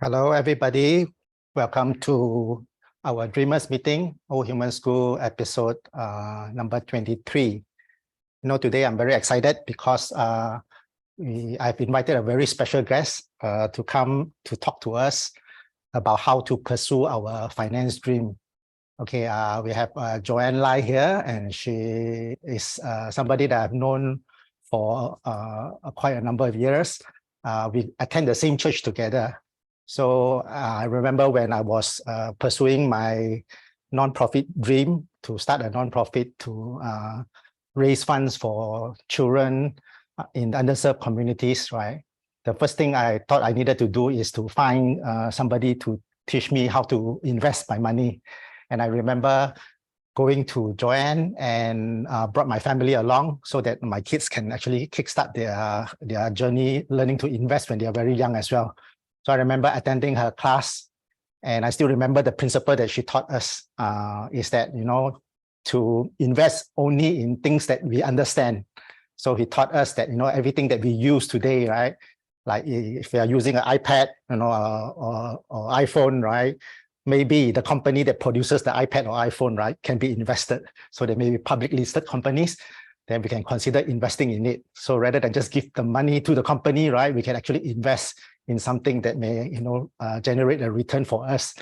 Hello, everybody. Welcome to our Dreamers Meeting, All Human School episode number 23. Today I'm very excited because I've invited a very special guest to come to talk to us about how to pursue our finance dream. Okay, we have Joanne Lai here, and she is somebody that I've known for quite a number of years. We attend the same church together. So I remember when I was pursuing my nonprofit dream to start a nonprofit to raise funds for children in underserved communities, right? The first thing I thought I needed to do is to find somebody to teach me how to invest my money. And I remember going to Joanne and brought my family along so that my kids can actually kickstart their journey learning to invest when they are very young as well. So I remember attending her class, and I still remember the principle that she taught us is that, to invest only in things that we understand. So he taught us that, everything that we use today, right? Like if we are using an iPad, or iPhone, right? Maybe the company that produces the iPad or iPhone, right, can be invested. So there may be public listed companies, then we can consider investing in it. So rather than just give the money to the company, right, we can actually invest in something that may, generate a return for us.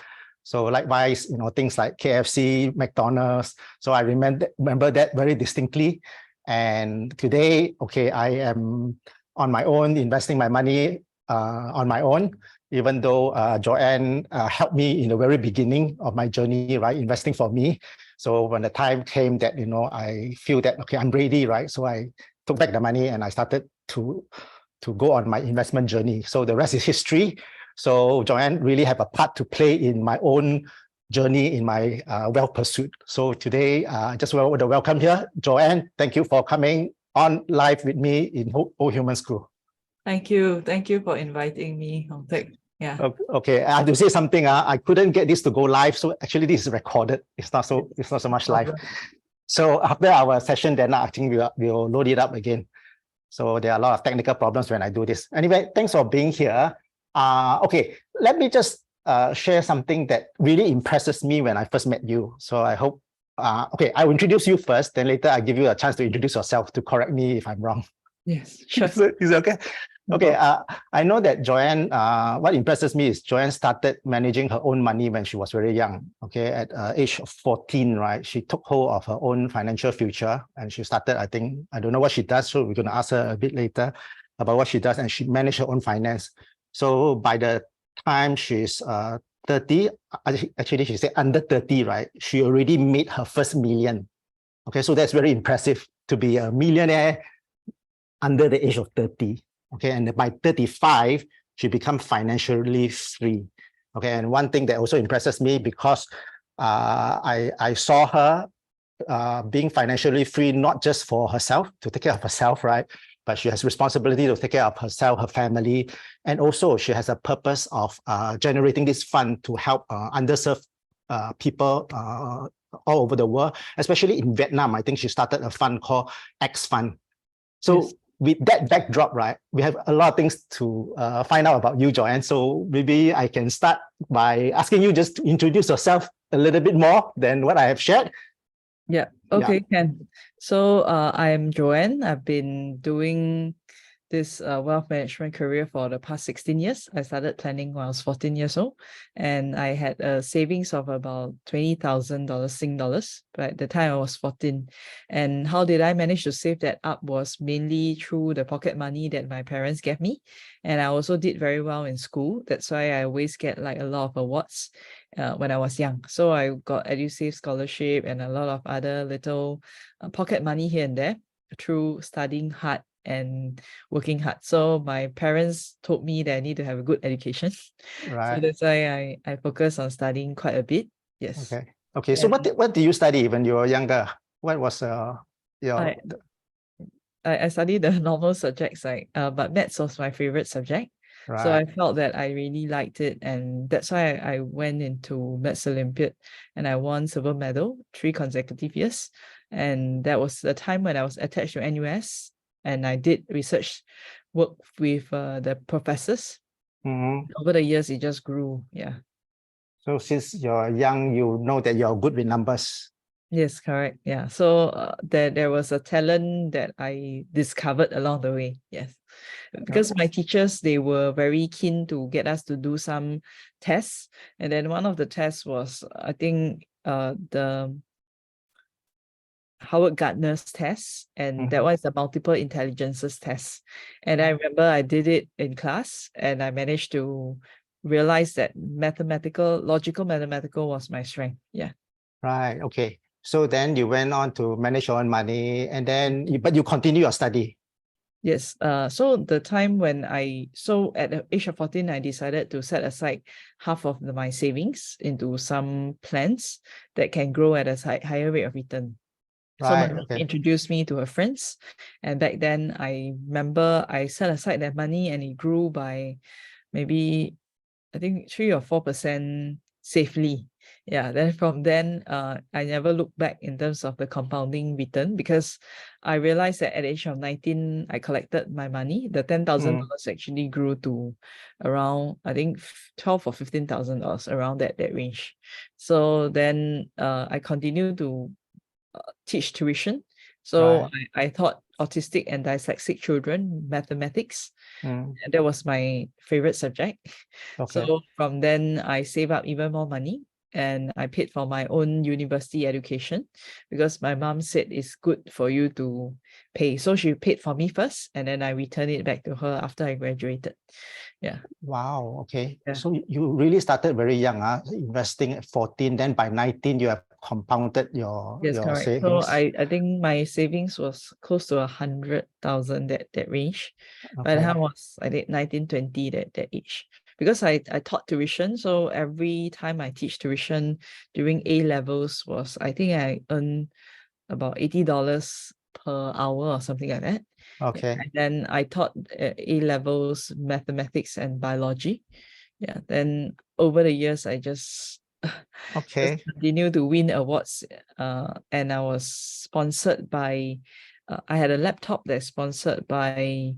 So likewise, things like KFC, McDonald's. So I remember that very distinctly. And today, okay, I am on my own, investing my money on my own, even though Joanne helped me in the very beginning of my journey, right, investing for me. So when the time came that, I feel that, okay, I'm ready, right? So I took back the money and I started to go on my investment journey. So the rest is history. So Joanne really have a part to play in my own journey in my wealth pursuit. So today, I just want to welcome here, Joanne. Thank you for coming on live with me in All Human School. Thank you. Thank you for inviting me, Hong Teck. Yeah. Okay, I have to say something. I couldn't get this to go live, so actually this is recorded. It's not so much live. So after our session, then I think we'll load it up again. So there are a lot of technical problems when I do this. Anyway, thanks for being here. Okay, let me just share something that really impresses me when I first met you. So I hope, okay, I will introduce you first, then later I give you a chance to introduce yourself to correct me if I'm wrong. Yes, sure. Is it okay? Okay, I know that Joanne, what impresses me is Joanne started managing her own money when she was very young, okay, at age of 14, right? She took hold of her own financial future and she started, I don't know what she does, so we're going to ask her a bit later about what she does, and she managed her own finance. So by the time she's 30, actually she said under 30, right? She already made her first million. Okay, so that's very impressive to be a millionaire under the age of 30. Okay, and by 35, she becomes financially free. Okay, and one thing that also impresses me, because I saw her being financially free, not just for herself, to take care of herself, right? But she has responsibility to take care of herself, her family, and also she has a purpose of generating this fund to help underserved people all over the world, especially in Vietnam. I think she started a fund called X Fund. So yes, with that backdrop, right, we have a lot of things to find out about you, Joanne. So maybe I can start by asking you just to introduce yourself a little bit more than what I have shared. Yeah, okay, Ken. So I'm Joanne. I've been doing this wealth management career for the past 16 years. I started planning when I was 14 years old, and I had a savings of about $20,000 Sing dollars by the time I was 14. And how did I manage to save that up was mainly through the pocket money that my parents gave me. And I also did very well in school. That's why I always get like a lot of awards when I was young. So I got EduSave scholarship and a lot of other little pocket money here and there through studying hard and working hard. So my parents told me that I need to have a good education. Right. So that's why I focus on studying quite a bit. Yes. Okay. Okay. So what did you study when you were younger? What was your... I studied the normal subjects, but maths was my favorite subject. Right. So I felt that I really liked it, and that's why I went into Maths Olympiad, and I won silver medal 3 consecutive years. And that was the time when I was attached to NUS, and I did research work with the professors Mhm. Over the years, it just grew. Yeah. So since you're young, you know that you're good with numbers. Yes, correct. Yeah. So there was a talent that I discovered along the way. Yes. Because my teachers, they were very keen to get us to do some tests. And then one of the tests was, I think, the Howard Gardner's test, and that Mhm. one is the multiple intelligences test. And I remember I did it in class, and I managed to realize that logical mathematical was my strength. Yeah. Right. Okay. So then you went on to manage your own money, and then but you continue your study. Yes. So the time when so at the age of 14, I decided to set aside half of my savings into some plans that can grow at a higher rate of return. So my Right. mom Okay. introduced me to her friends, and back then I remember I set aside that money and it grew by maybe, I think, 3 or 4% safely. Yeah. Then from then, I never looked back in terms of the compounding return, because I realized that at the age of 19, I collected my money. The $10,000 actually grew to around, I think, $12,000 or $15,000, around that range. So then I continued to teach tuition. So Right. I taught autistic and dyslexic children mathematics. Mm. And that was my favorite subject. Okay. So from then I saved up even more money, and I paid for my own university education, because my mom said it's good for you to pay. So she paid for me first, and then I returned it back to her after I graduated. Yeah. Wow. Okay. Yeah. So you really started very young, investing at 14. Then by 19, you have compounded Yes, your correct. So savings. I think my savings was close to 100,000, that range. By the time I Okay. was, I think, 19, 20, that age. Because I taught tuition, so every time I teach tuition during A levels was, I think I earned about $80 per hour or something like that. Yeah. Okay. And then I taught A levels mathematics and biology. Yeah. Then over the years, I just Okay. continue to win awards. And I was sponsored by, I had a laptop that's sponsored by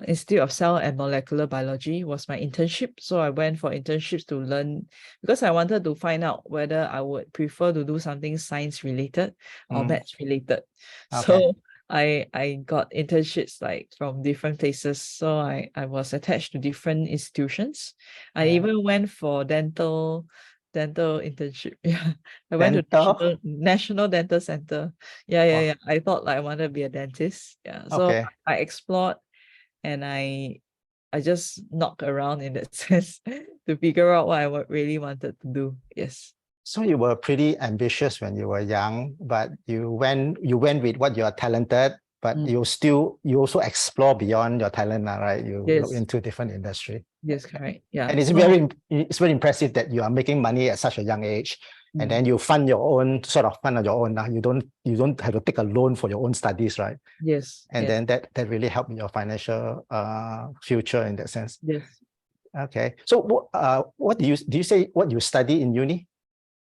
Institute of Cell and Molecular Biology, was my internship. So I went for internships to learn, because I wanted to find out whether I would prefer to do something science related or maths related. Okay. So I got internships like from different places. So I was attached to different institutions. I Yeah. even went for dental internship. Yeah. I went to Dental. National Dental Center. Yeah. Wow. I thought like I wanted to be a dentist. Yeah. So Okay. I explored, and I just knocked around in that sense to figure out what I really wanted to do. Yes. So you were pretty ambitious when you were young, but you went with what you are talented, but Mm. you also explore beyond your talent, right? You look Yes. into different industry. Yes, correct. Yeah. And it's So, very impressive that you are making money at such a young age, and mm, then you fund your own on your own. You don't have to take a loan for your own studies, right? yes. And then that really helped your financial future in that sense. Yes. Okay. So what do you say what you study in uni?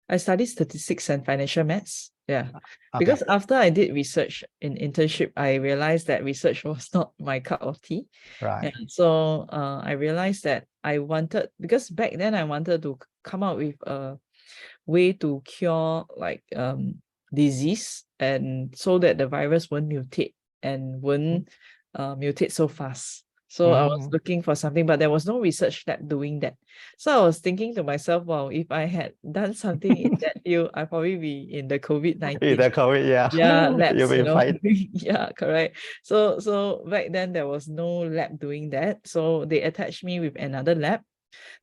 I studied statistics and financial maths. Yeah. Okay. Because after I did research in internship, I realized that research was not my cup of tea. Right. Yeah. So I realized that I wanted, because back then I wanted to come up with a way to cure like disease, and so that the virus won't mutate and won't mutate so fast. So I was Mm. looking for something, but there was no research lab doing that. So I was thinking to myself, wow, if I had done something in that field, I'd probably be in the COVID-19 The COVID, yeah. You'll labs, be fine. Yeah, correct. So back then there was no lab doing that. So they attached me with another lab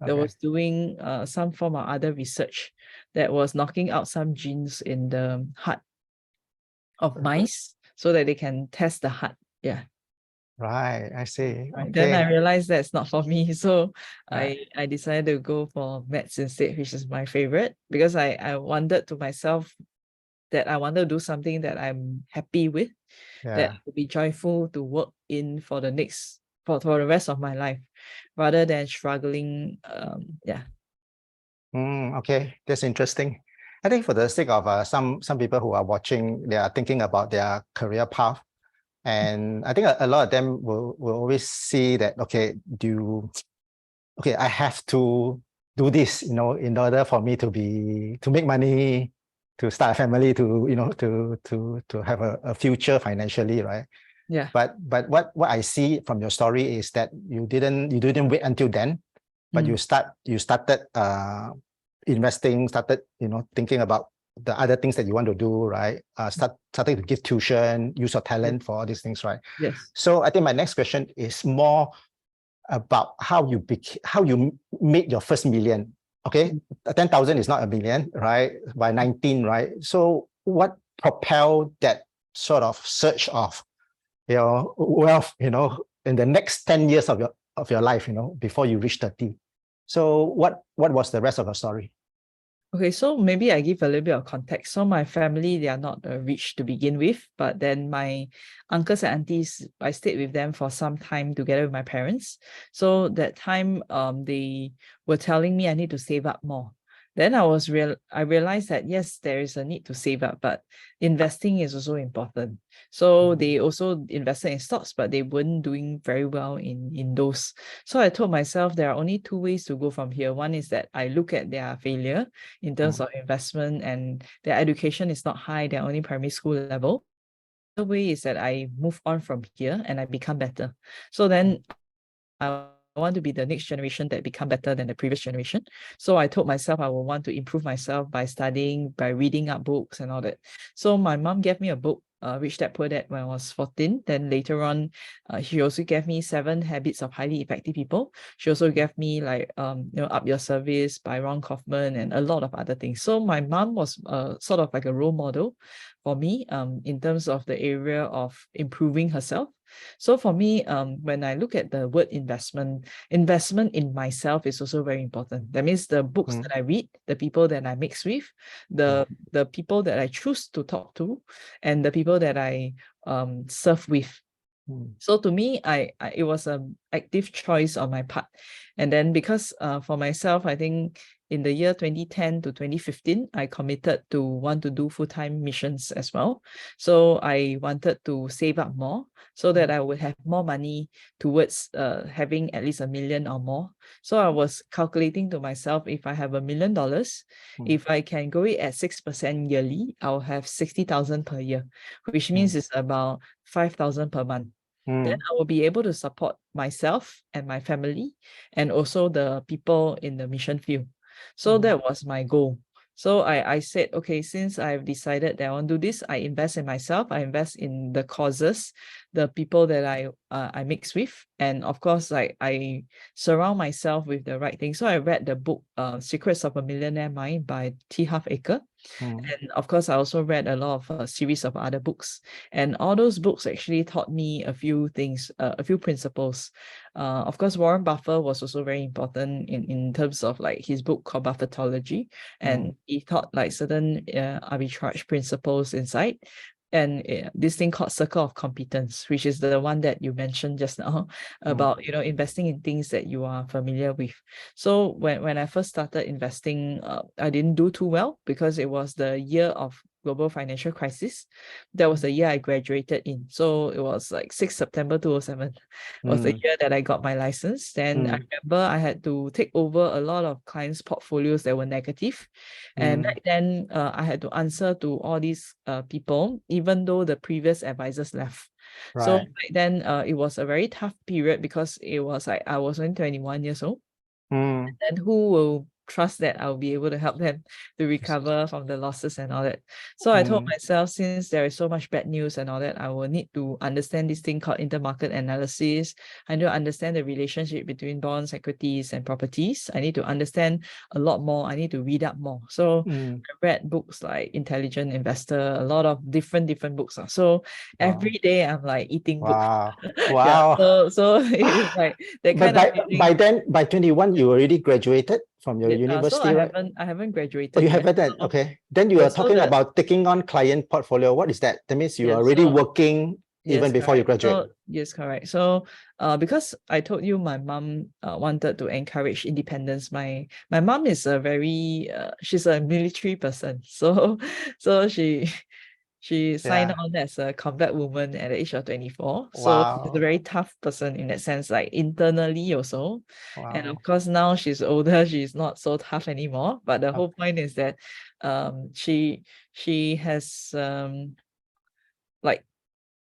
that Okay. was doing some form of other research that was knocking out some genes in the heart of mice so that they can test the heart. Yeah. Right. I see. Right. Then I Okay. realized that's not for me. So Right. I decided to go for maths instead, which is my favorite, because I wanted to myself that I want to do something that I'm happy with, that Yeah. I will be joyful to work in for the next for the rest of my life, rather than struggling. Yeah. Okay. That's interesting. I think for the sake of some people who are watching, they are thinking about their career path. And I think a lot of them will always see that, okay, okay, I have to do this, in order for me to make money, to start a family, to have a future financially, right? Yeah. But what I see from your story is that you didn't wait until then, but you started investing, started thinking about the other things that you want to do, right? Starting to give tuition, use your talent for all these things, right? Yes. So I think my next question is more about how you made your first million. Okay, 10,000 is not a million, right? By 19, right? So what propelled that sort of surge of your wealth, in the next 10 years of your life, before you reach 30? So what was the rest of the story? Okay, so maybe I give a little bit of context. So my family, they are not rich to begin with, but then my uncles and aunties, I stayed with them for some time together with my parents. So that time, they were telling me I need to save up more. Then I realized that yes, there is a need to save up, but investing is also important. So they also invested in stocks, but they weren't doing very well in those. So I told myself there are only two ways to go from here. One is that I look at their failure in terms of investment, and their education is not high, they're only primary school level. The way is that I move on from here and I become better. So then I want to be the next generation that become better than the previous generation. So I told myself I will want to improve myself by studying, by reading up books and all that. So my mom gave me a book, Rich Dad Poor Dad, when I was 14. Then later on, she also gave me 7 Habits of Highly Effective People. She also gave me like Up Your Service by Ron Kaufman and a lot of other things. So my mom was sort of like a role model for me in terms of the area of improving herself. So for me, when I look at the word investment in myself is also very important. That means the books that I read, the people that I mix with, the people that I choose to talk to, and the people that I serve with. So to me, it was an active choice on my part. And then because for myself, I think in the year 2010 to 2015, I committed to want to do full-time missions as well. So I wanted to save up more so that I would have more money towards having at least $1 million or more. So I was calculating to myself, if I have $1 million, if I can grow it at 6% yearly, I'll have 60,000 per year, which means it's about 5,000 per month. Then I will be able to support myself and my family and also the people in the mission field. So that was my goal. So I said, okay, since I've decided that I want to do this, I invest in myself, I invest in the causes, the people that I mix with, and of course, like I surround myself with the right things. So I read the book Secrets of a Millionaire Mind by T. Half Acre. And of course, I also read a lot of a series of other books. And all those books actually taught me a few things, a few principles. Of course, Warren Buffett was also very important in terms of like his book called Buffettology. And he taught like certain arbitrage principles inside. And this thing called circle of competence, which is the one that you mentioned just now about investing in things that you are familiar with. So when I first started investing, I didn't do too well because it was the year of global financial crisis. That was the year I graduated in. So it was like 6 September 2007 was the year that I got my license. Then I remember I had to take over a lot of clients' portfolios that were negative. And back then I had to answer to all these people, even though the previous advisors left. Right. So back then it was a very tough period because it was like I was only 21 years old. And who will trust that I'll be able to help them to recover from the losses and all that? So I told myself, since there is so much bad news and all that, I will need to understand this thing called intermarket analysis. I need to understand the relationship between bonds, equities, and properties. I need to understand a lot more. I need to read up more. So I read books like Intelligent Investor, a lot of different books. So every day I'm like eating books. Wow. So it's like that But kind of feeling. by then, by 21, you already graduated from your university, right? I haven't graduated Oh, you yet. haven't then? Okay. Then you are talking about taking on client portfolio. What is that? That means you are already working even before you graduate. So, yes, correct. So because I told you my mom wanted to encourage independence. My mom is a very she's a military person. So she She signed Yeah. on as a combat woman at the age of 24. So she's a Wow. very tough person in that sense, like internally also. And Wow. of course, now she's older, she's not so tough anymore. But the whole point is that she has like,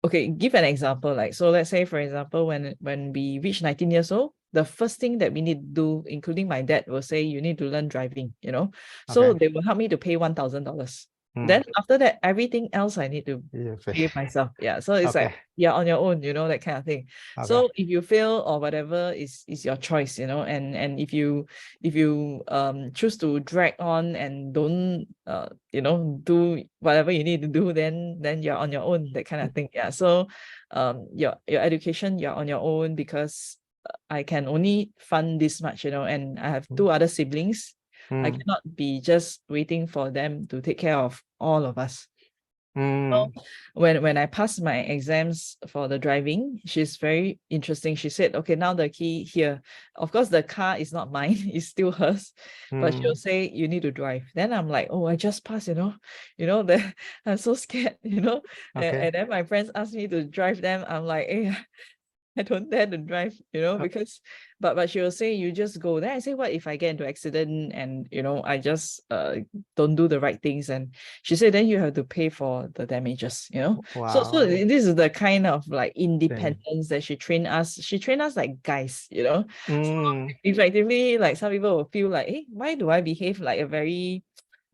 okay, give an example. Like, so let's say, for example, when we reach 19 years old, the first thing that we need to do, including my dad, will say, you need to learn driving, you know. So Okay. they will help me to pay $1,000. Mm. Then after that, everything else I need to Yeah. pay myself. Yeah. So it's like Okay. you're on your own, you know, that kind of thing. Okay. So if you fail or whatever is your choice, you know, and if you choose to drag on and don't you know, do whatever you need to do, then you're on your own, that kind of thing. Yeah. So your education, you're on your own, because I can only fund this much, you know, and I have two other siblings. I Mm. cannot be just waiting for them to take care of all of us. So Mm. when I passed my exams for the driving, she's very interesting. She said, okay, now the key here. Of course, the car is not mine, it's still hers. But she'll Mm. say, you need to drive. Then I'm like, oh, I just passed, you know, that I'm so scared, you know. Okay. And then my friends ask me to drive them. I'm like, hey, I don't dare to drive, you know, because but she will say, you just go. Then I say, what if I get into accident and, you know, I just don't do the right things? And she said, then you have to pay for the damages, you know. So Wow. this is the kind of like Then. independence that she trained us. She trained us like guys, you know. So Mm. effectively, like some people will feel like, hey, why do I behave like a very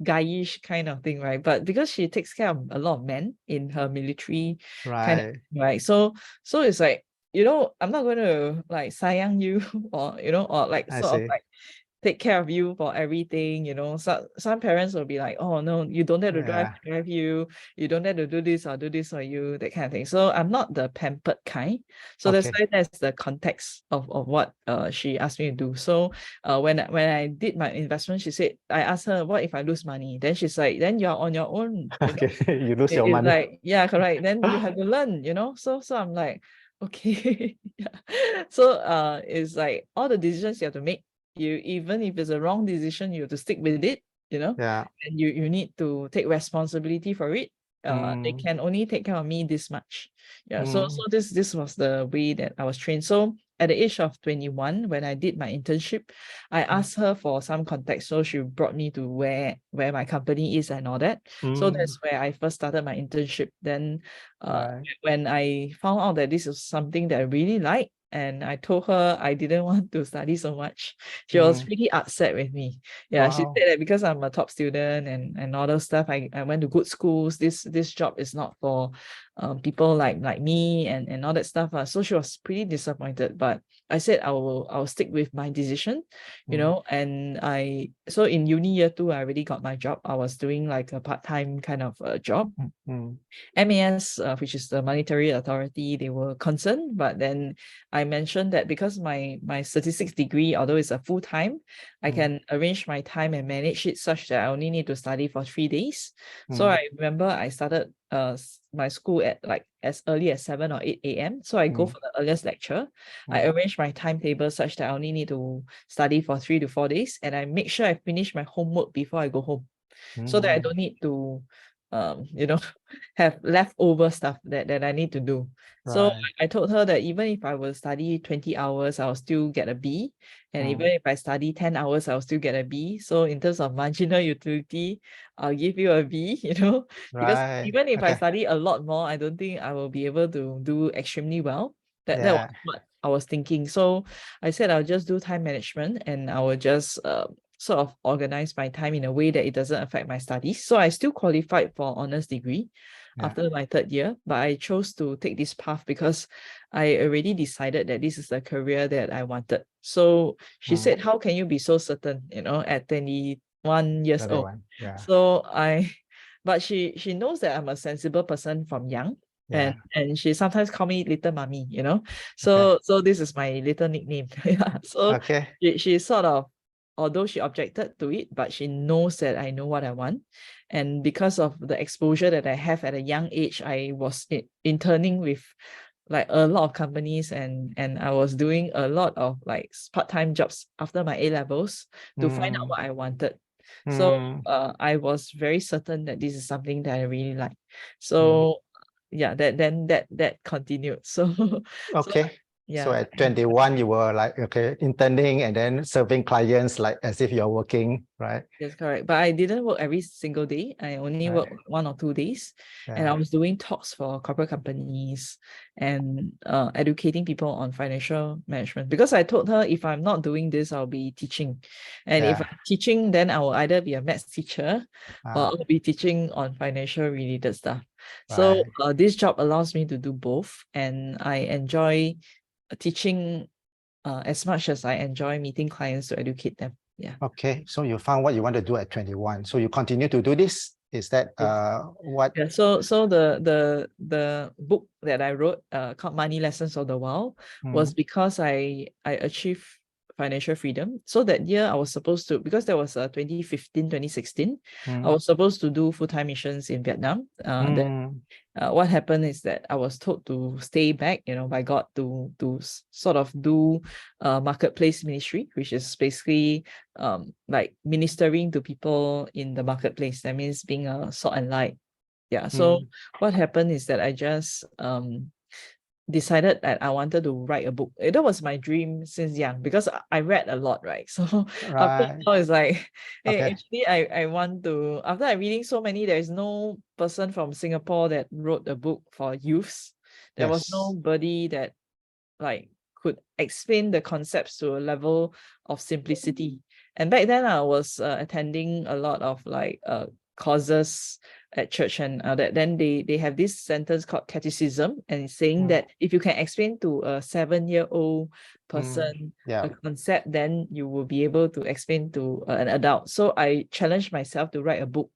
guyish kind of thing, right? But because she takes care of a lot of men in her military kind of, Right. right? So it's like, you know, I'm not going to like sayang you or, you know, or like I sort of see. like take care of you for everything, you know. So some parents will be like, oh no, you don't have to Yeah. drive you, you don't have to do this or do this for you, that kind of thing. So I'm not the pampered kind. So that's Okay. why that's the context of what she asked me to do. So when I did my investment, she said, I asked her, what if I lose money? Then she's like, then you're on your own, you know. Okay. You lose your It's money. like, yeah, correct. Then you have to learn, you know. So I'm like, okay. Yeah. So it's like all the decisions you have to make, you, even if it's a wrong decision, you have to stick with it, you know. Yeah. And you need to take responsibility for it. They can only take care of me this much. Yeah. So Mm. this was the way that I was trained. So at the age of 21, when I did my internship, I asked her for some context. So she brought me to where my company is and all that. So Mm. that's where I first started my internship. Then Right. when I found out that this is something that I really like, and I told her I didn't want to study so much, she was Mm. pretty upset with me. Yeah, she Wow. said that because I'm a top student and all those stuff, I went to good schools. This job is not for people like me and all that stuff. So she was pretty disappointed. But I said I'll stick with my decision, you Mm. know. And so in uni year 2, I already got my job. I was doing like a part-time kind of job. Mm. MAS, which is the Monetary Authority, they were concerned, but then I mentioned that because my statistics degree, although it's a full-time, I can arrange my time and manage it such that I only need to study for 3 days. So I remember I started my school at like as early as 7 or 8 a.m. So I go for the earliest lecture. I arrange my timetable such that I only need to study for 3 to 4 days, and I make sure I finish my homework before I go home, so that I don't need to you know, have leftover stuff that I need to do. So Right. I told her that even if I will study 20 hours, I'll still get a B. And even if I study 10 hours, I'll still get a B. So in terms of marginal utility, I'll give you a B, you know, because Right. even if I Okay. study a lot more, I don't think I will be able to do extremely well. That was Yeah. what I was thinking. So I said I'll just do time management, and I will just sort of organize my time in a way that it doesn't affect my studies. So I still qualified for honors degree after my 3rd year, but I chose to take this path because I already decided that this is the career that I wanted. So she said, how can you be so certain, you know, at 21 years old? Yeah. So but she knows that I'm a sensible person from young. Yeah. And she sometimes call me little mommy, you know. Okay. So this is my little nickname. Yeah. So Okay. she sort of, although she objected to it, but she knows that I know what I want. And because of the exposure that I have at a young age, I was interning with like a lot of companies, and I was doing a lot of like part-time jobs after my A levels to find out what I wanted. So Mm, I was very certain that this is something that I really like. mm. So yeah, that continued. So so Okay. So yeah, at 21, you were like, okay, interning and then serving clients like as if you're working, right? that's correct. But I didn't work every single day. I only Right. worked 1 or 2 days, and I Yeah. was doing talks for corporate companies and educating people on financial management. Because I told her if I'm not doing this, I'll be teaching, and if Yeah. I'm teaching, then I will either be a maths teacher or Ah, I'll be teaching on financial related stuff. So right. this job allows me to do both, and I enjoy teaching as much as I enjoy meeting clients to educate them. Yeah. Okay. So you found what you want to do at 21. So you continue to do this? Is that Yes. what? Yeah, so the book that I wrote, called Money Lessons of the Wild, was Mm, because I achieved financial freedom. So that year I was supposed to, because there was a 2015, 2016, I mm, was supposed to do full-time missions in Vietnam. mm, What happened is that I was told to stay back, by God, to sort of do marketplace ministry, which is basically like ministering to people in the marketplace. That means being a salt and light. Yeah. So mm. what happened is that I just decided that I wanted to write a book. That was my dream since young, because I read a lot, right? So after Right. all, it's like, hey, Okay. actually, I want to, after I reading so many, there is no person from Singapore that wrote a book for youths. There was Yes. nobody that like could explain the concepts to a level of simplicity. And back then I was attending a lot of like courses at church, and then they have this sentence called catechism, and it's saying Mm, that if you can explain to a 7-year-old mm. person Yeah. a concept, then you will be able to explain to an adult. So I challenged myself to write a book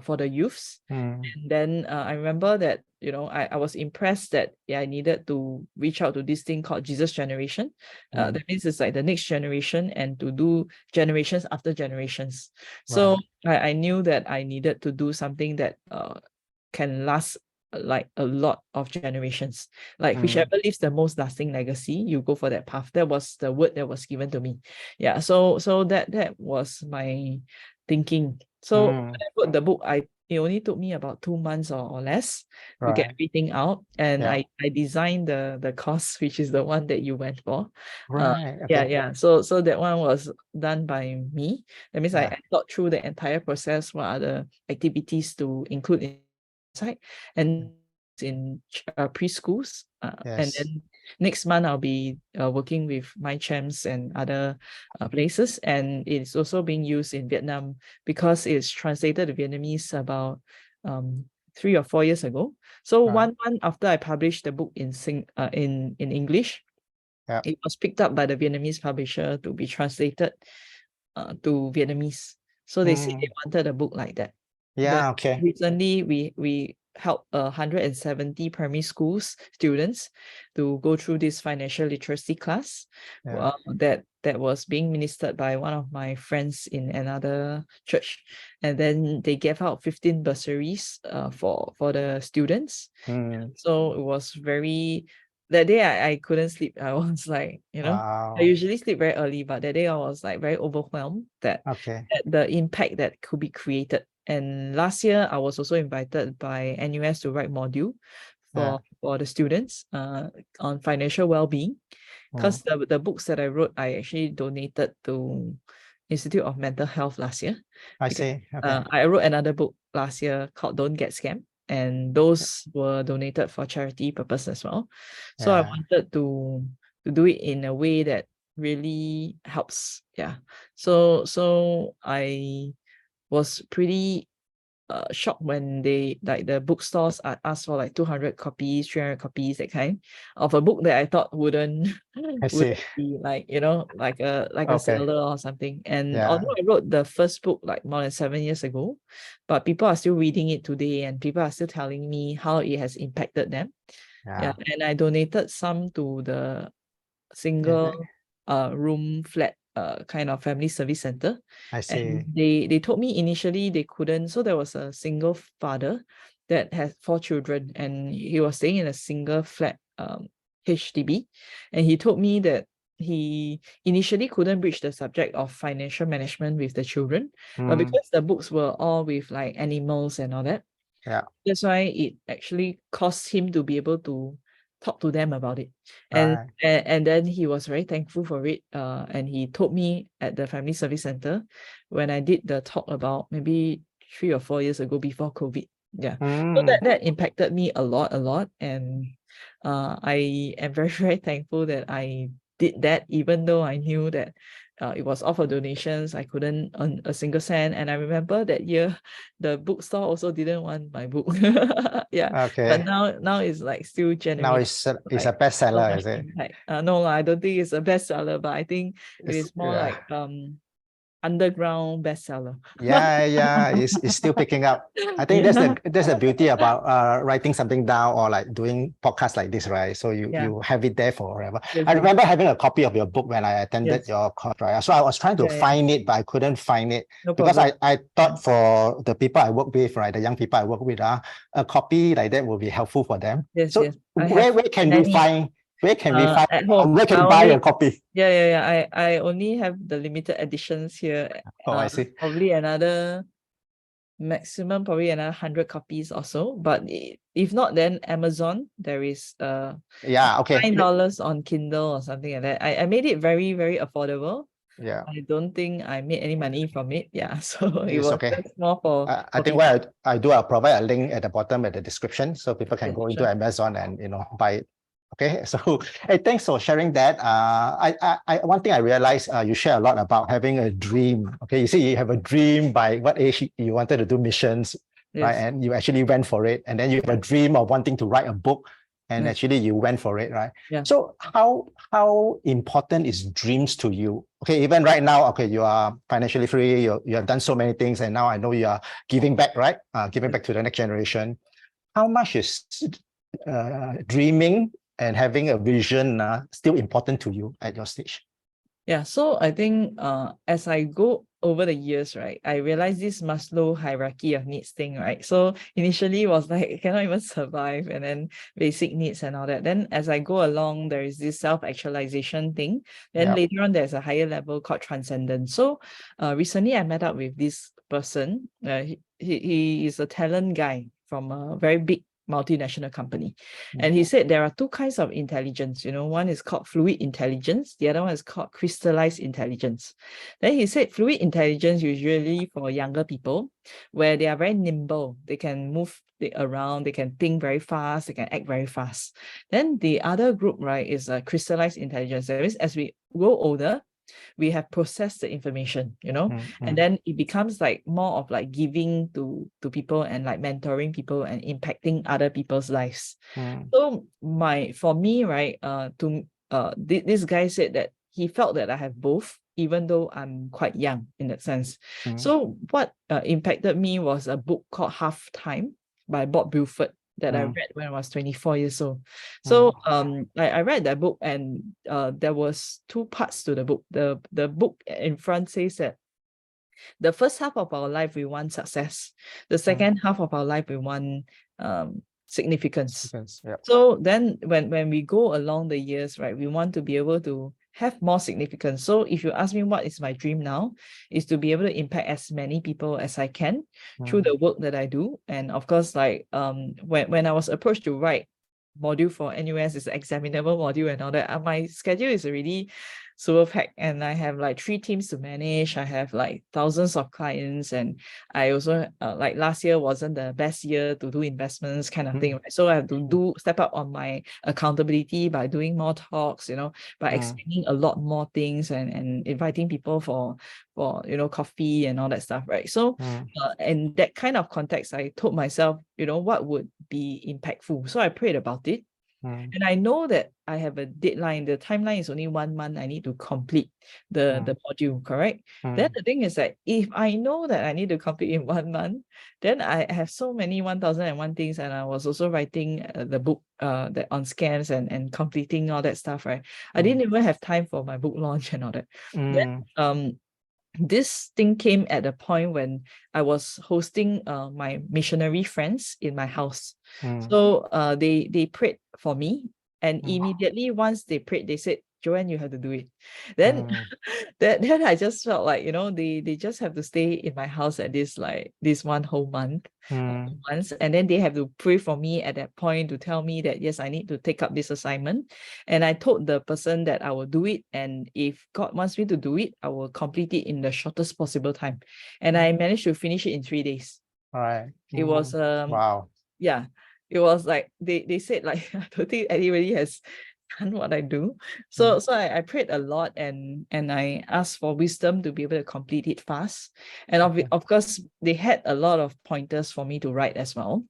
for the youths. Mm, And then I remember that, I was impressed that I needed to reach out to this thing called Jesus Generation. mm. That means it's like the next generation, and to do generations after generations. So Right. I knew that I needed to do something that can last like a lot of generations. Like Mm, whichever leaves the most lasting legacy, you go for that path. That was the word that was given to me. Yeah. So that was my thinking. So when mm. I wrote the book, it only took me about 2 months or less to get Right. everything out. And Yeah. I designed the course, which is the one that you went for. Right. Yeah, Okay. yeah. So that one was done by me. That means Yeah. I thought through the entire process, what are the activities to include inside, and in preschools. And Yes. then next month I'll be working with my champs and other places, and it's also being used in Vietnam because it's translated to Vietnamese about 3 or 4 years ago. So Right. 1 month after I published the book in English, Yeah. it was picked up by the Vietnamese publisher to be translated to Vietnamese. So they said they Mm. wanted a book like that. Then Yeah. Okay. recently we helped 170 primary schools students to go through this financial literacy class Yeah. that was being ministered by one of my friends in another church. And then they gave out 15 bursaries for the students. Mm. So it was very, that day I couldn't sleep. I was like, I Wow. usually sleep very early, but that day I was like very overwhelmed Okay. that the impact that could be created. And last year I was also invited by NUS to write module Yeah. for the students on financial well-being. Mm. Because the books that I wrote, I actually donated to Institute of Mental Health last year, I because see. Okay. I wrote another book last year called Don't Get Scammed, and those were donated for charity purpose as well. So I Yeah. wanted to do it in a way that really helps. Yeah. So I was pretty shocked when they, like, the bookstores asked for like 200 copies, 300 copies, that kind of a book that I thought wouldn't I see. be like, like a Okay. seller or something. And Yeah. although I wrote the first book like more than 7 years ago, but people are still reading it today, and people are still telling me how it has impacted them. Yeah. Yeah. And I donated some to the Yeah. That, single room flat kind of family service center. I And see. they told me initially they couldn't. So there was a single father that had 4 children, and he was staying in a single flat HDB. And he told me that he initially couldn't breach the subject of financial management with the children, but Mm, because the books were all with like animals and all that, yeah, that's why it actually caused him to be able to talk to them about it. And right. and then he was very thankful for it. And he told me at the Family Service Center when I did the talk about maybe 3 or 4 years ago before COVID. Yeah. So Mm, that impacted me a lot. And I am very, very thankful that I did that, even though I knew that it was all for donations. I couldn't earn a single cent. And I remember that year, the bookstore also didn't want my book. Yeah. But okay. now it's like still Now generating it's a like so bestseller, much is it? impact. No, I don't think it's a bestseller, but I think it It's is more yeah. like underground bestseller. Yeah, it's still picking up. I think Yeah. that's the beauty about writing something down or like doing podcasts like this, right? So Yeah. you have it there forever. Yes, I yes, remember having a copy of your book when I attended yes. your course, right? So I was trying to Yeah, yeah. find it, but I couldn't find it No because problem. I thought for the people I work with, right, the young people I work with, a copy like that will be helpful for them. Yes, So yes. I have many where can we find at home. where I can we buy a only copy? I only have the limited editions here. Oh, I see. Probably another maximum, probably another 100 copies or so. But if not, then Amazon, there is Yeah, okay. $9 on Kindle or something like that. I made it very, very affordable. Yeah, I don't think I made any money from it. Yeah. So it it's was okay. just more I for think people. what I do, I'll provide a link at the bottom at the description so people can Yes, go into sure. Amazon and buy it. Okay, so hey, thanks for sharing that. One thing I realized you share a lot about having a dream. Okay, you say you have a dream by what age you wanted to do missions, right? Yes. And you actually went for it, and then you have a dream of wanting to write a book, and Yes. actually you went for it, right? Yeah. So how important is dreams to you? Okay, even right now, okay, you are financially free, you have done so many things, and now I know you are giving back, right? Giving back to the next generation. How much is dreaming and having a vision still important to you at your stage? Yeah, so I think as I go over the years, right, I realized this Maslow hierarchy of needs thing, right? So initially it was like I cannot even survive, and then basic needs and all that. Then as I go along, there is this self-actualization thing. Then Yeah. later on, there's a higher level called transcendence. So recently I met up with this person. He is a talent guy from a very big multinational company. And he said there are two kinds of intelligence. One is called fluid intelligence. The other one is called crystallized intelligence. Then he said fluid intelligence usually for younger people, where they are very nimble. They can move around. They can think very fast. They can act very fast. Then the other group, right, is a crystallized intelligence. That means as we grow older, we have processed the information, and then it becomes like more of like giving to people and like mentoring people and impacting other people's lives. So for me, right, this guy said that he felt that I have both, even though I'm quite young in that sense. So what impacted me was a book called Half Time by Bob Buford that I read when I was 24 years old. So I read that book, and there was two parts to the book. The book in front says that the first half of our life we want success. The second half of our life we want significance. Yeah. So then when we go along the years, right, we want to be able to have more significance. So if you ask me what is my dream now, is to be able to impact as many people as I can through the work that I do. And of course, like when I was approached to write module for NUS, is examinable module and all that, my schedule is already super packed, and I have like 3 teams to manage. I have like thousands of clients, and I also like last year wasn't the best year to do investments kind of thing, right? So I have to step up on my accountability by doing more talks, by explaining a lot more things, and inviting people for coffee and all that stuff, right? So in that kind of context, I told myself, what would be impactful. So I prayed about it. And I know that I have a deadline. The timeline is only 1 month. I need to complete the module, correct? Then the thing is that if I know that I need to complete in 1 month, then I have so many 1001 things. And I was also writing the book that on scams and completing all that stuff, right? I didn't even have time for my book launch and all that. Then this thing came at a point when I was hosting my missionary friends in my house. So they prayed for me, and immediately once they prayed, they said, Joanne, you have to do it. Then then I just felt like, they just have to stay in my house at this one whole month. Months, and then they have to pray for me at that point to tell me that yes, I need to take up this assignment. And I told the person that I will do it, and if God wants me to do it, I will complete it in the shortest possible time. And I managed to finish it in 3 days. Right. It was Wow. yeah, it was like they said, like, I don't think anybody has done what I do. So I prayed a lot, and I asked for wisdom to be able to complete it fast. And of course, they had a lot of pointers for me to write as well.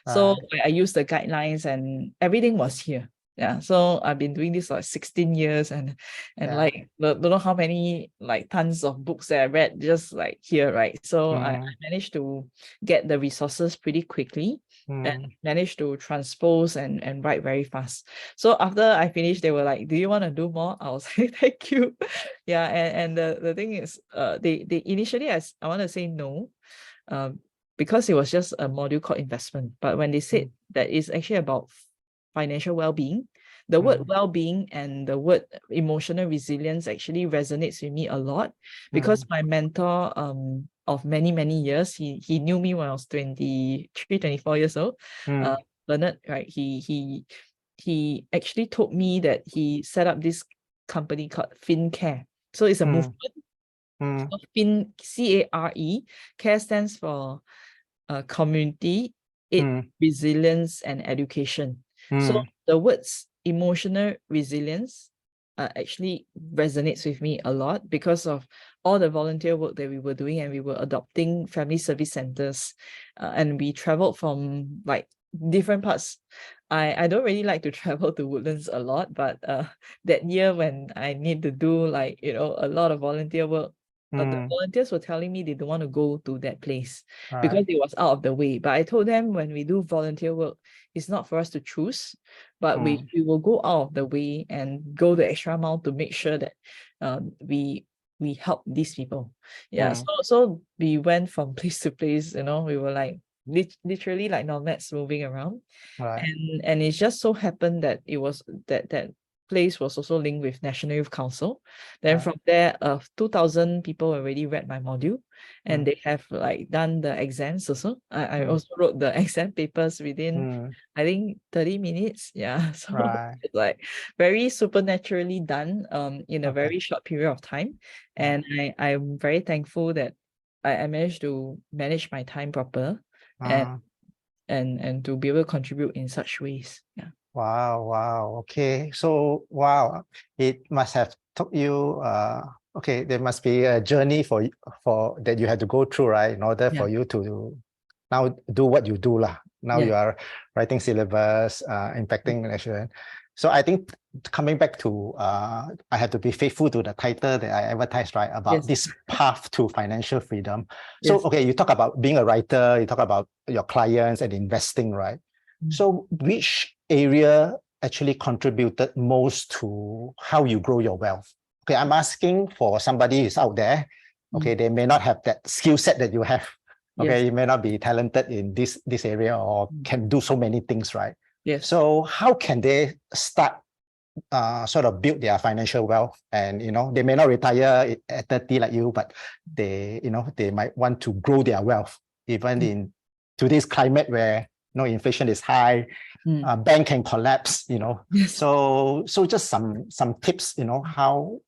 So I used the guidelines, and everything was here. Yeah, so I've been doing this like 16 years, and like don't know how many like tons of books that I read just like here, right? So I managed to get the resources pretty quickly, and managed to transpose and write very fast. So after I finished, they were like, "Do you want to do more?" I was like, "Thank you." Yeah, and the thing is, they initially, I want to say no, because it was just a module called investment. But when they said that it's actually about financial well-being, the word well-being and the word emotional resilience actually resonates with me a lot, because my mentor of many years, he knew me when I was 23, 24 years old. Bernard, right? He actually told me that he set up this company called FinCare. So it's a movement. So CARE. Care stands for community, resilience, and education. So the words emotional resilience actually resonates with me a lot, because of all the volunteer work that we were doing, and we were adopting family service centers, and we traveled from like different parts. I don't really like to travel to Woodlands a lot, but that year when I need to do like, a lot of volunteer work, the volunteers were telling me they don't want to go to that place because it was out of the way. But I told them, when we do volunteer work, it's not for us to choose, but we will go out of the way and go the extra mile to make sure that we help these people. Yeah. So we went from place to place, we were like literally like nomads moving around. And it just so happened that it was that place was also linked with National Youth Council. Then from there, 2,000 people already read my module, and they have like done the exams also. I also wrote the exam papers within, I think, 30 minutes. Yeah, so it's like very supernaturally done in a very short period of time. And I'm very thankful that I managed to manage my time proper, and to be able to contribute in such ways. Yeah. Wow. Okay. So, wow, it must have took you, okay, there must be a journey for that you had to go through, right? In order for you to now do what you do lah. Now you are writing syllabus, impacting nation. So I think coming back to, I have to be faithful to the title that I advertised, right? About this path to financial freedom. So, okay, you talk about being a writer, you talk about your clients and investing, right? So which area actually contributed most to how you grow your wealth? Okay, I'm asking for somebody who's out there. Okay, they may not have that skill set that you have. Okay, you may not be talented in this area, or can do so many things, right? Yes. So how can they start sort of build their financial wealth? And they may not retire at 30 like you, but they they might want to grow their wealth even in today's climate where inflation is high, bank can collapse. Yes. So just some tips, how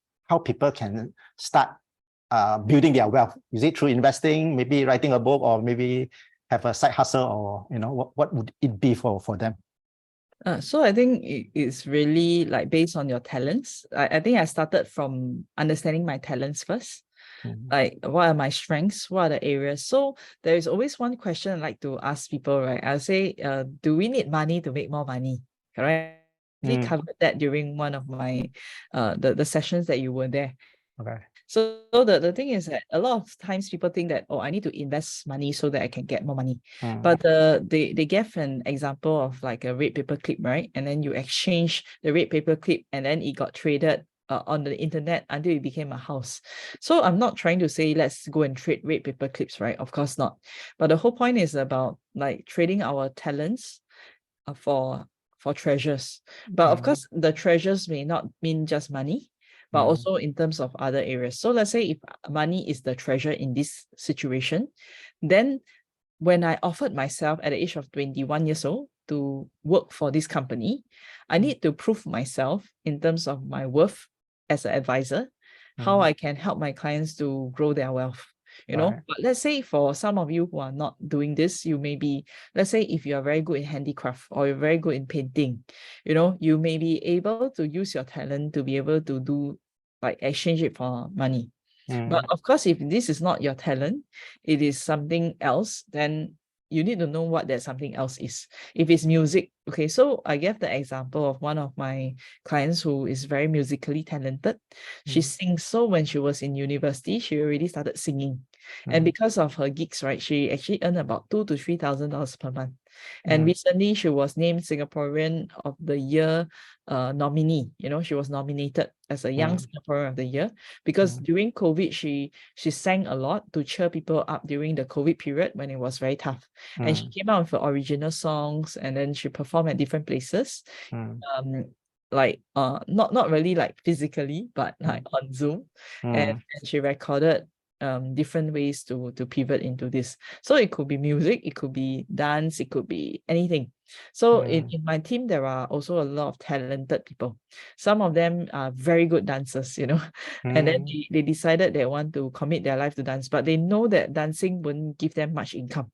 people can start building their wealth. Is it through investing, maybe writing a book, or maybe have a side hustle, or what would it be for them? So I think it's really like based on your talents. I think I started from understanding my talents first. Like, what are my strengths? What are the areas? So there is always one question I like to ask people, right? I'll say, do we need money to make more money? Correct. We covered that during one of my the sessions that you were there. Okay. So the thing is that a lot of times people think that, I need to invest money so that I can get more money. But they gave an example of like a red paper clip, right? And then you exchange the red paper clip, and then it got traded on the internet until it became a house. So I'm not trying to say let's go and trade red paper clips, right? Of course not. But the whole point is about like trading our talents for for treasures. But of course, the treasures may not mean just money, but also in terms of other areas. So let's say if money is the treasure in this situation, then when I offered myself at the age of 21 years old to work for this company, I need to prove myself in terms of my worth as an advisor, how I can help my clients to grow their wealth. You know, but let's say for some of you who are not doing this, you may be, let's say if you are very good in handicraft or you're very good in painting, you know, you may be able to use your talent to be able to do like exchange it for money. But of course, if this is not your talent, it is something else, then you need to know what that something else is. If it's music, okay, so I gave the example of one of my clients who is very musically talented. She sings, so when she was in university, she already started singing. And because of her gigs, right, she actually earned about $2,000 to $3,000 per month. And recently she was named Singaporean of the Year nominee. You know, she was nominated as a young Singaporean of the year because during COVID, she sang a lot to cheer people up during the COVID period when it was very tough. And she came out with her original songs, and then she performed at different places. Like not really like physically, but like on Zoom. And she recorded different ways to pivot into this. So it could be music, it could be dance, it could be anything. So in my team, there are also a lot of talented people. Some of them are very good dancers, you know, and then they decided they want to commit their life to dance, but they know that dancing wouldn't give them much income.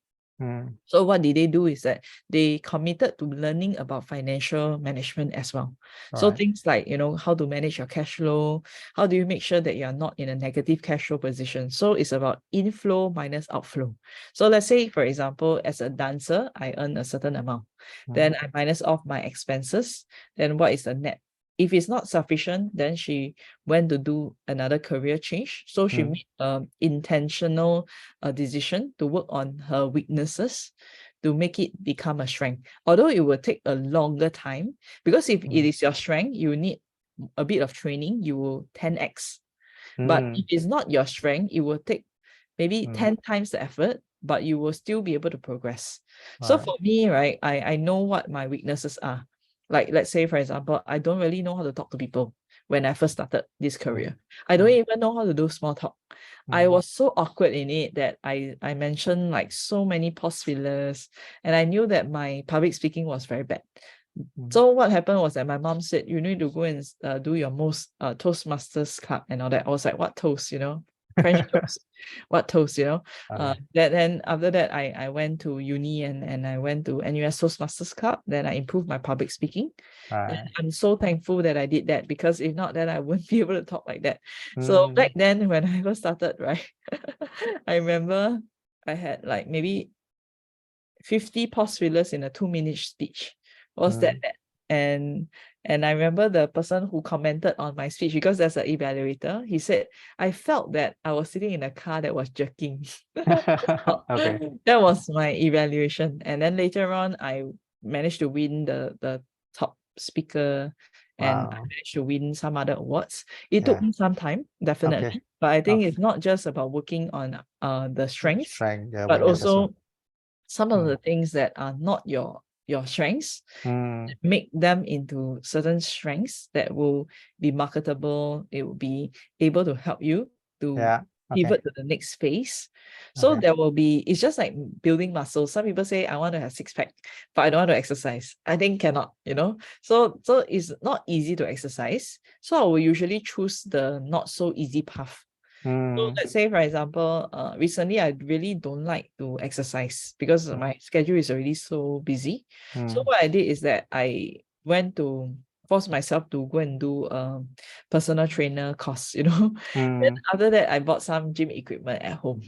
So what did they do is that they committed to learning about financial management as well. So things like, you know, how to manage your cash flow, how do you make sure that you're not in a negative cash flow position? So it's about inflow minus outflow. So let's say, for example, as a dancer, I earn a certain amount. Then I minus off my expenses. Then what is the net? If it's not sufficient, then she went to do another career change. So she made an intentional decision to work on her weaknesses to make it become a strength. Although it will take a longer time, because if it is your strength, you need a bit of training, you will 10x. But if it's not your strength, it will take maybe 10 times the effort, but you will still be able to progress. So for me, right, I know what my weaknesses are. Like, let's say, for example, I don't really know how to talk to people when I first started this career. I don't even know how to do small talk. I was so awkward in it that I mentioned like so many pause fillers, and I knew that my public speaking was very bad. So what happened was that my mom said, you need to go and do your most Toastmasters club and all that. I was like, what toast, you know? French toast. What toast, you know? Then after that, I went to uni and I went to NUS Toastmasters Club. Then I improved my public speaking. And I'm so thankful that I did that, because if not, then I wouldn't be able to talk like that. So back then, when I first started, right, I remember I had like maybe 50 pause fillers in a 2-minute speech. Was that bad? And I remember the person who commented on my speech, because there's an evaluator, he said, I felt that I was sitting in a car that was jerking. That was my evaluation. And then later on, I managed to win the top speaker, and I managed to win some other awards. It took me some time, definitely. But I think it's not just about working on the strengths, but also some of the things that are not your strengths, make them into certain strengths that will be marketable. It will be able to help you to pivot to the next phase. So there will be, it's just like building muscles. Some people say, I want to have 6-pack, but I don't want to exercise. I think cannot, you know. So it's not easy to exercise. So I will usually choose the not so easy path. So let's say, for example, recently I really don't like to exercise because my schedule is already so busy. So what I did is that I went to force myself to go and do a personal trainer course, you know. Then after that, I bought some gym equipment at home.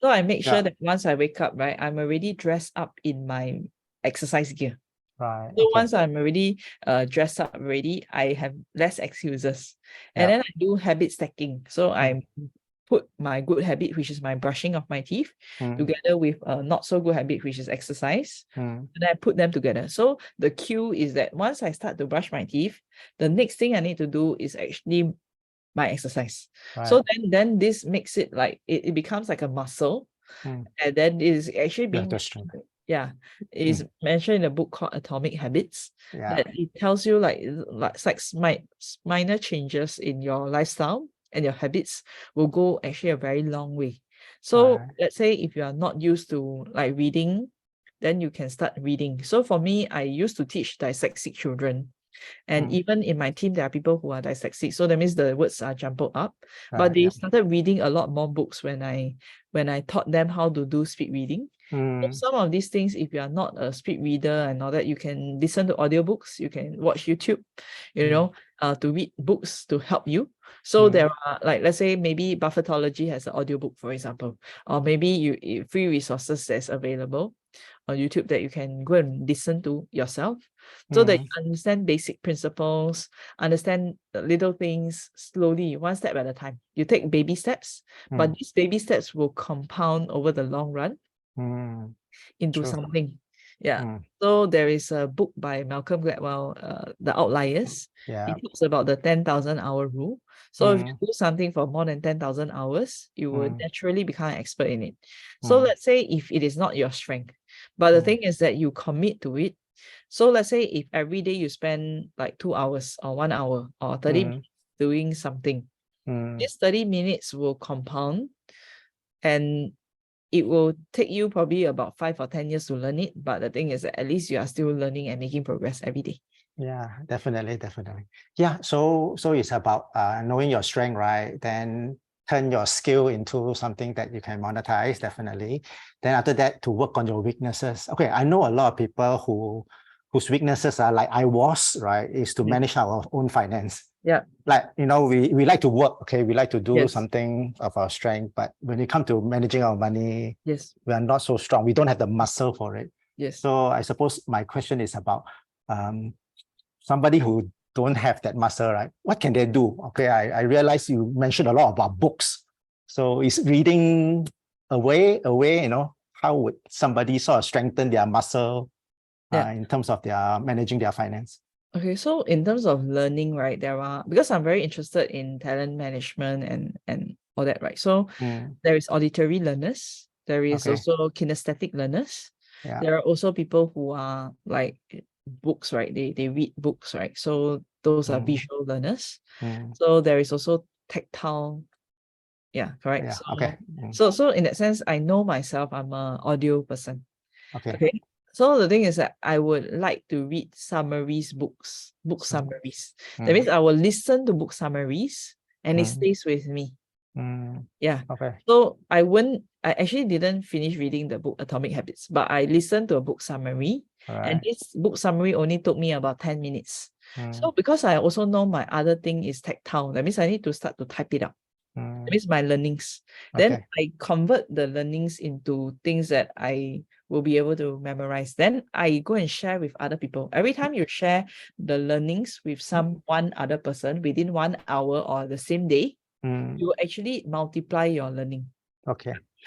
So I make sure that once I wake up, right, I'm already dressed up in my exercise gear. So once I'm already dressed up already, I have less excuses. And then I do habit stacking. So I put my good habit, which is my brushing of my teeth, together with a not so good habit, which is exercise. And I put them together. So the cue is that once I start to brush my teeth, the next thing I need to do is actually my exercise. So then this makes it like it becomes like a muscle, and then it is actually being Yeah, it's mentioned in a book called Atomic Habits, Yeah. that it tells you like minor changes in your lifestyle and your habits will go actually a very long way. So Right. let's say if you are not used to like reading, then you can start reading. So for me, I used to teach dyslexic children. And even in my team, there are people who are dyslexic. So that means the words are jumbled up. But Right, they yeah. started reading a lot more books when I taught them how to do speed reading. So some of these things, if you are not a speed reader and all that, you can listen to audiobooks, you can watch YouTube, to read books to help you. So there are, like, let's say maybe Buffetology has an audiobook, for example, or maybe free resources that's available on YouTube that you can go and listen to yourself, so that you understand basic principles, understand the little things slowly, one step at a time. You take baby steps, but these baby steps will compound over the long run into True. something. Yeah. So there is a book by Malcolm Gladwell, The Outliers. Yeah. It talks about the 10,000 hour rule. So if you do something for more than 10,000 hours, you will naturally become an expert in it. So let's say if it is not your strength, but the thing is that you commit to it. So let's say if every day you spend like 2 hours or 1 hour or 30 minutes doing something, this 30 minutes will compound, and it will take you probably about 5 or 10 years to learn it. But the thing is that at least you are still learning and making progress every day. Yeah, definitely. Yeah, so it's about knowing your strength, right? Then turn your skill into something that you can monetize, definitely. Then after that, to work on your weaknesses. Okay, I know a lot of people whose weaknesses are like I was, right, is to manage our own finance. Yeah. Like, we like to work, okay, we like to do something of our strength, but when it comes to managing our money, we are not so strong. We don't have the muscle for it. So I suppose my question is about somebody who don't have that muscle, right? What can they do? Okay, I realize you mentioned a lot about books. So is reading a way, how would somebody sort of strengthen their muscle in terms of their managing their finance? Okay, so in terms of learning, right, because I'm very interested in talent management and all that, right? So there is auditory learners, there is also kinesthetic learners. There are also people who are like books, right? They read books, right? So those are visual learners. So there is also tactile. Yeah, correct. So in that sense, I know myself, I'm an audio person. Okay. So the thing is that I would like to read summaries, book summaries. That means I will listen to book summaries and it stays with me. Yeah. So I actually didn't finish reading the book Atomic Habits, but I listened to a book summary. And this book summary only took me about 10 minutes. So because I also know my other thing is tactile, that means I need to start to type it up. That means my learnings. Then I convert the learnings into things that I will be able to memorize. Then I go and share with other people. Every time you share the learnings with one other person within 1 hour or the same day, you actually multiply your learning.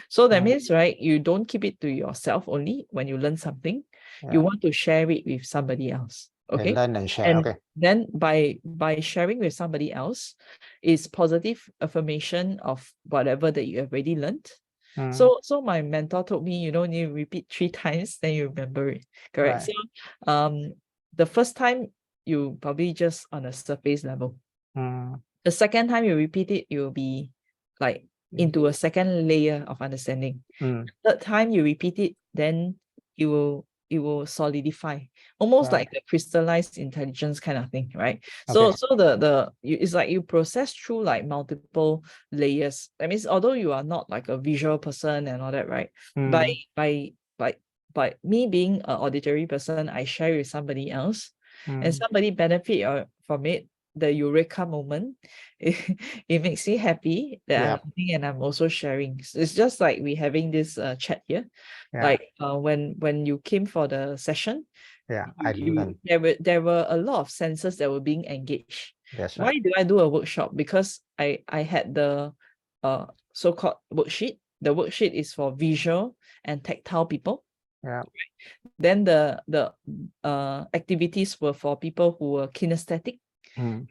So that means, right, you don't keep it to yourself only when you learn something. You want to share it with somebody else. Okay. Learn and share. And then by sharing with somebody else is positive affirmation of whatever that you have already learned. So my mentor told me, you repeat 3 times, then you remember it. Correct. So the first time you probably just on a surface level. The second time you repeat it, you'll be like into a second layer of understanding. Third time you repeat it, then it will solidify, almost like a crystallized intelligence kind of thing, right? So it's like you process through like multiple layers. That means although you are not like a visual person and all that, right? By me being an auditory person, I share with somebody else, and somebody benefit from it. The eureka moment, it makes me happy that I'm learning and I'm also sharing. So it's just like we having this chat here. Like when you came for the session, there were a lot of senses that were being engaged. Why do I do a workshop? Because I had the so-called worksheet. The worksheet is for visual and tactile people. Then the activities were for people who were kinesthetic. And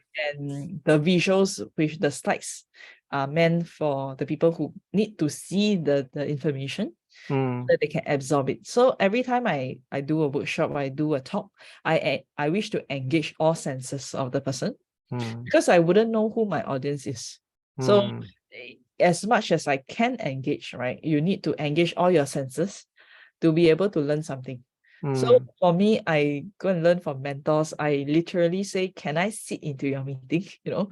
the visuals with the slides are meant for the people who need to see the information. that they can absorb it. So every time I do a workshop, I do a talk, I wish to engage all senses of the person, because I wouldn't know who my audience is. So as much as I can engage, right, you need to engage all your senses to be able to learn something. So for me, I go and learn from mentors. I literally say, can I sit into your meeting? Or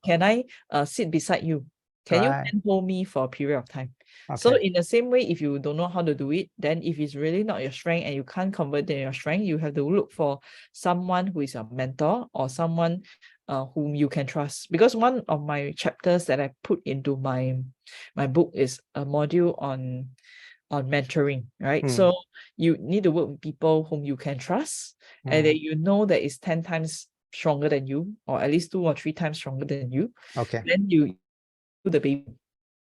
can I sit beside you? Can you handhold me for a period of time? So in the same way, if you don't know how to do it, then if it's really not your strength and you can't convert it in your strength, you have to look for someone who is a mentor or someone whom you can trust. Because one of my chapters that I put into my book is a module on mentoring, right? So you need to work with people whom you can trust, and that you know that is 10 times stronger than you, or at least 2 or 3 times stronger than you. Then you do the baby.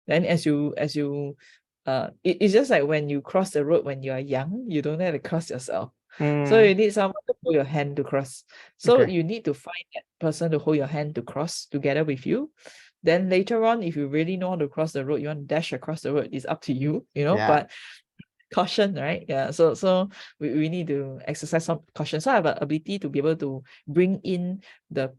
Then as you it's just like when you cross the road when you are young, you don't have to cross yourself. So you need someone to hold your hand to cross. So you need to find that person to hold your hand to cross together with you. Then later on, if you really know how to cross the road, you want to dash across the road, it's up to you, but caution, right? Yeah. So we need to exercise some caution. So I have an ability to be able to bring in the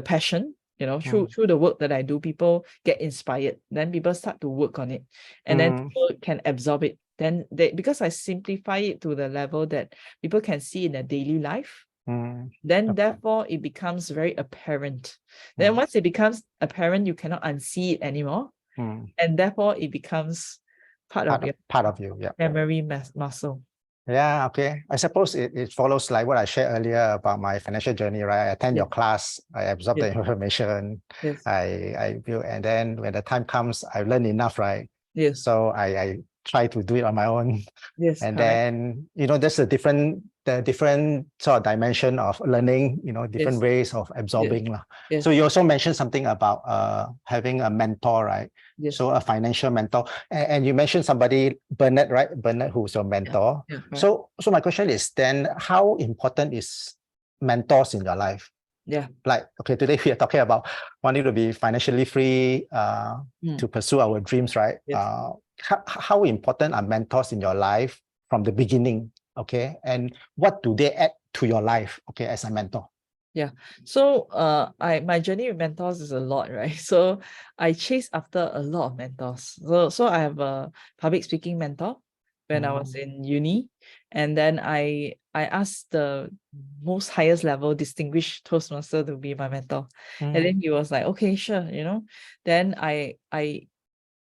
passion, through the work that I do. People get inspired, then people start to work on it, and then people can absorb it. Then because I simplify it to the level that people can see in their daily life, then therefore it becomes very apparent. Then once it becomes apparent, you cannot unsee it anymore, and therefore it becomes part of your memory muscle. Yeah, okay. I suppose it follows like what I shared earlier about my financial journey, right? I attend your class, I absorb the information, I view, and then when the time comes, I learn enough, right? So I try to do it on my own. And then, there's the different sort of dimension of learning, different ways of absorbing. So you also mentioned something about having a mentor, right? So a financial mentor. And you mentioned somebody, Bernard, right? Bernard, who's your mentor. So my question is then, how important is mentors in your life? Like, okay, today we are talking about wanting to be financially free, to pursue our dreams, right? How important are mentors in your life from the beginning? Okay, and what do they add to your life? Okay, as a mentor. So my journey with mentors is a lot, right? So I chase after a lot of mentors. So I have a public speaking mentor when I was in uni, and then I asked the most highest level distinguished Toastmaster to be my mentor, and then he was like, okay, sure, Then I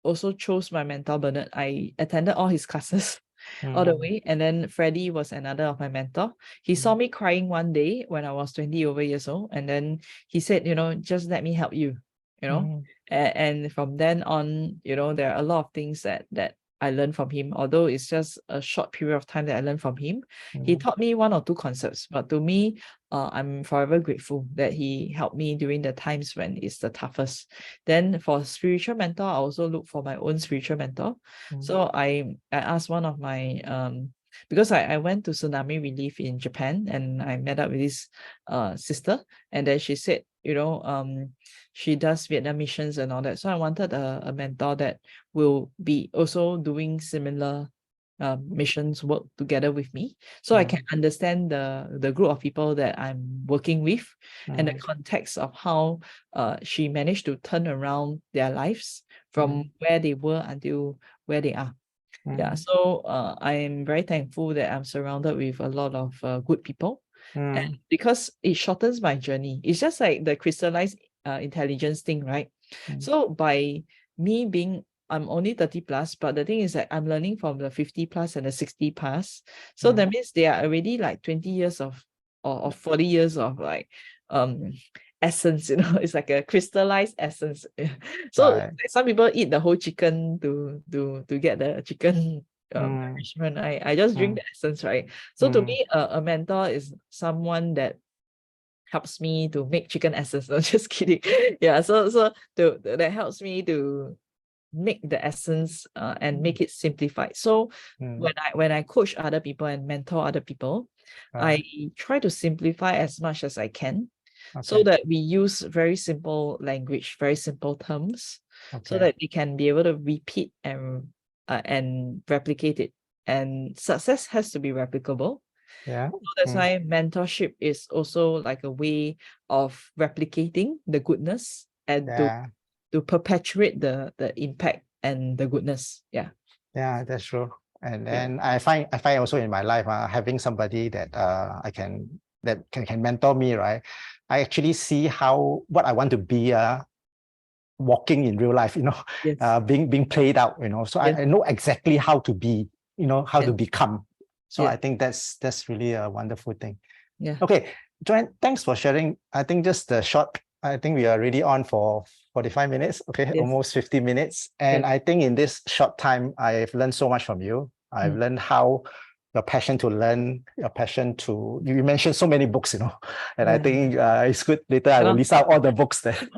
also chose my mentor, Bernard. I attended all his classes all the way. And then Freddie was another of my mentor. He saw me crying one day when I was 20 over years old. And then he said, just let me help you, and from then on, there are a lot of things that I learned from him. Although it's just a short period of time that I learned from him, he taught me 1 or 2 concepts. But to me, I'm forever grateful that he helped me during the times when it's the toughest. Then for spiritual mentor, I also look for my own spiritual mentor. So I asked one of my because I went to tsunami relief in Japan, and I met up with this sister, and then she said, she does Vietnam missions and all that. So I wanted a mentor that will be also doing similar missions work together with me, so I can understand the group of people that I'm working with, and the context of how she managed to turn around their lives from where they were until where they are. So I am very thankful that I'm surrounded with a lot of good people, and because it shortens my journey. It's just like the crystallized intelligence thing, right? So by me being, I'm only 30 plus, but the thing is that I'm learning from the 50 plus and the 60 plus. So that means they are already like 20 years of or 40 years of like essence, it's like a crystallized essence. So some people eat the whole chicken to get the chicken nourishment. I just drink the essence, right? So to me, a mentor is someone that helps me to make chicken essence. No, just kidding. So that helps me to make the essence and make it simplified. So when I coach other people and mentor other people, I try to simplify as much as I can, so that we use very simple language, very simple terms, so that they can be able to repeat and and replicate it. And success has to be replicable. Yeah. So that's why mentorship is also like a way of replicating the goodness and Yeah. to perpetuate the impact and the goodness. Yeah. Yeah, that's true. And then I find also in my life having somebody that can mentor me, right? I actually see what I want to be walking in real life, Yes. being played out, So Yes. I know exactly how to be, how to Yes. become. So Yes. I think that's really a wonderful thing. Yeah. Okay, Joanne, thanks for sharing. I think just the short, I think we are really on for 45 minutes, okay, Yes. almost 50 minutes. And Yes. I think in this short time, I've learned so much from you. I've learned how your passion to learn, your passion to, you mentioned so many books, and I Yeah. think it's good. Later, I will list out all the books that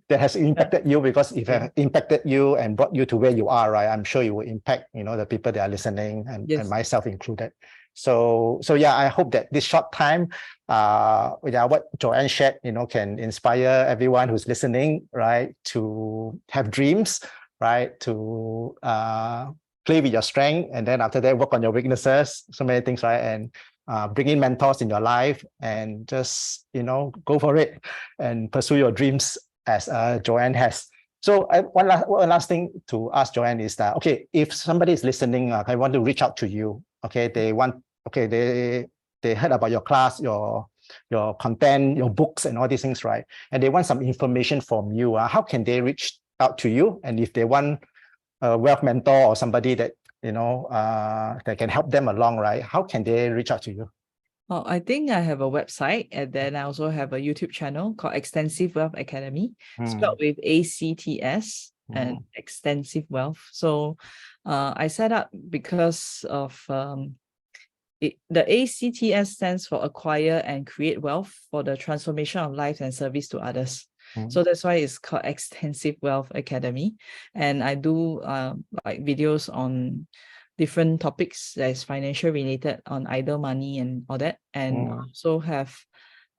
has impacted you, because if it have impacted you and brought you to where you are, right, I'm sure you will impact, the people that are listening and myself included. So yeah, I hope that this short time, what Joanne shared, can inspire everyone who's listening, right, to have dreams, right, to play with your strength, and then after that, work on your weaknesses, so many things, right, and bring in mentors in your life, and just, go for it and pursue your dreams as Joanne has. So one last thing to ask Joanne is that, okay, if somebody is listening, I want to reach out to you, okay, they heard about your class, your content, your books and all these things, right? And they want some information from you. How can they reach out to you? And if they want a wealth mentor or somebody that, that can help them along, right? How can they reach out to you? Oh, I think I have a website, and then I also have a YouTube channel called Extensive Wealth Academy, spelled with ACTS and Extensive Wealth. So I set up because of the ACTS stands for Acquire and Create Wealth for the transformation of life and service to others. So that's why it's called Extensive Wealth Academy. And I do like videos on different topics that is financial related, on either money and all that. And also have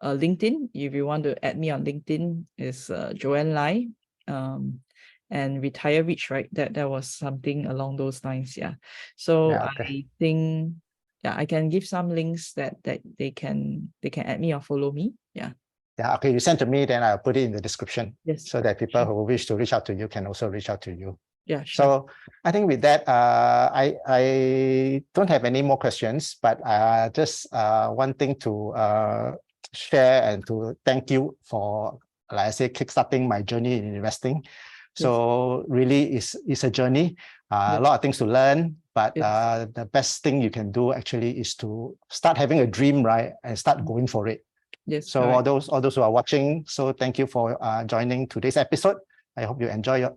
a LinkedIn. If you want to add me on LinkedIn, is Joanne Lai. And Retire Rich, right? That was something along those lines. Yeah. So Yeah, okay. I think, yeah, I can give some links that they can add me or follow me. Yeah. Yeah, okay, you send to me, then I'll put it in the description. Yes. So that people who wish to reach out to you can also reach out to you. Yeah, sure. So I think with that, I don't have any more questions, but just one thing to share and to thank you for, like I say, kickstarting my journey in investing. So really, it's a journey, a lot of things to learn, but the best thing you can do actually is to start having a dream, right, and start going for it. Yes. So all those who are watching, so thank you for joining today's episode. I hope you enjoy it.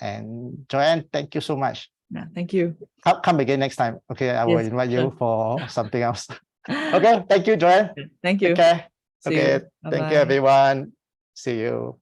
And Joanne, thank you so much. Yeah, thank you. Come again next time. Okay, I will invite you for something else. Okay, thank you, Joanne. Thank you. Take care. See Okay, you. thank you, Bye-bye. everyone. See you.